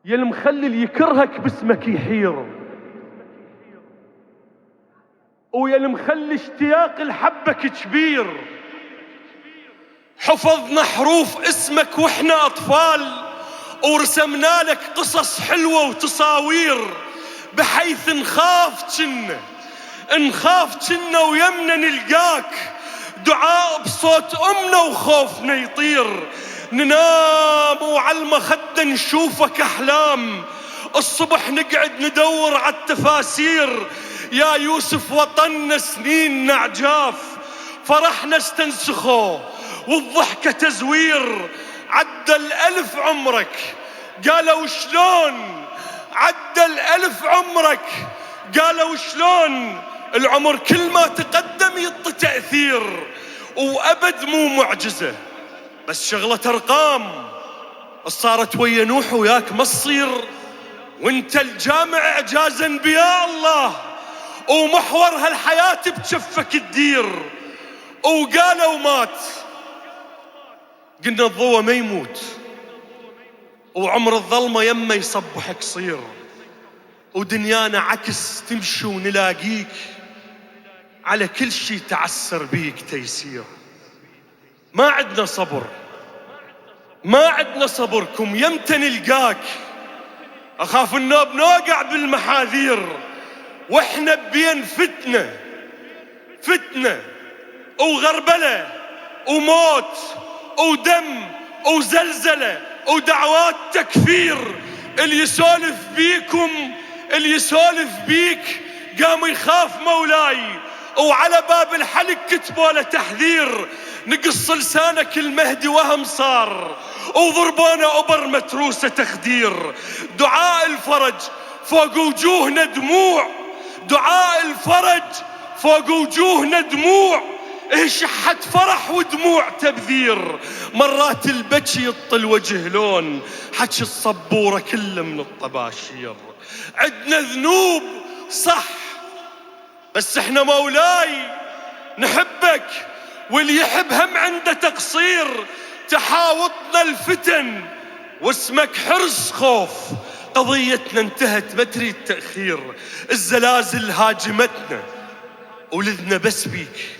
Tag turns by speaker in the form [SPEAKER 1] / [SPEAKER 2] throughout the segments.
[SPEAKER 1] يا المخلي اللي يكرهك باسمك يحير، ويا المخلي اشتياق لحبك كبير. حفظنا حروف اسمك واحنا اطفال، ورسمنا لك قصص حلوة وتصاوير، بحيث نخاف جنة ويمنا نلقاك، دعاء بصوت أمنا وخوفنا يطير. ننام وعلى المخدة نشوفك أحلام، الصبح نقعد ندور على التفاسير. يا يوسف وطننا سنين عجاف، فرحنا استنسخه والضحكة تزوير. عدى الألف عمرك قالوا شلون، عدى الألف عمرك قالوا شلون. العمر كل ما تقدم يعطي تأثير، وأبد مو معجزة بس شغلة أرقام. صارت ويا نوح وياك ما تصير، وانت الجامع إعجاز أنبياء الله، ومحور هالحياة بجفك تدير. وقالوا مات، قلنا الضوء ما يموت، وعمر الظلمة يمه يصبح قصير. ودنيانا عكس تمشي ونلاقيك، على كل شي تعسر بيك تيسير. ما عدنا صبر، ما عدنا صبركم يمتى نلقاك. أخاف النوب نوقع بالمحاذير، وإحنا بين فتنة وغربلة وموت ودم وزلزلة ودعوات تكفير. اللي يسولف بيكم، اللي يسولف بيك قام يخاف مولاي، وعلى باب الحلق كتبوا له تحذير. نقص لسانك المهدي وهم صار، وضربونا أبر متروسة تخدير. دعاء الفرج فوق وجوهنا دموع، دعاء الفرج فوق وجوهنا دموع. شحت فرح ودموع تبذير. مرات البكي يطل وجه لون، حكي الصبورة كله من الطباشير. عدنا ذنوب صح، بس احنا مولاي نحبك، واللي يحب هم عنده تقصير. تحاوطنا الفتن واسمك حرص خوف، قضيتنا انتهت ما تريد تأخير. الزلازل هاجمتنا ولذنا بس بيك،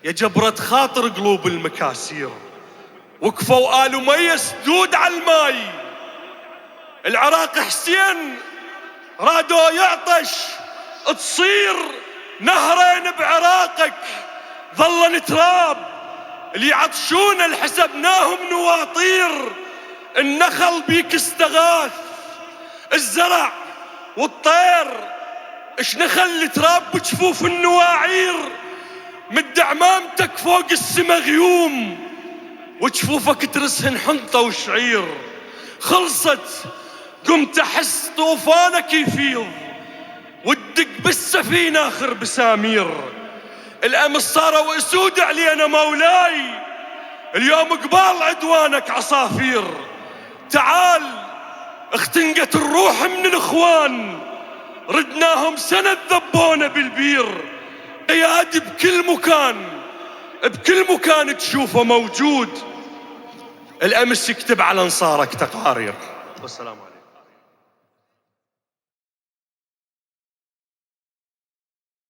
[SPEAKER 1] يا جبرة خاطر قلوب المكاسير. وقفوا آل مية سدود على الماي، العراق حسين رادو يعطش، تصير نهرين بعراقك ظلن تراب. اللي يعطشون الحسبناهم نواطير، النخل بيك استغاث، الزرع والطير اش نخل تراب بجفوف النواعير. مد عمامتك فوق السما غيوم، وجفوفك ترسهن حنطة وشعير. خلصت قمت احس طوفانك يفيض، والدق بالسفينة اخر بسامير. الامس صاروا اسود علينا مولاي، اليوم قبال عدوانك عصافير. تعال اختنقت الروح من الاخوان، ردناهم سنة ذبونا بالبير. قيادي بكل مكان تشوفه موجود، الامس يكتب على انصارك تقارير. والسلام عليكم.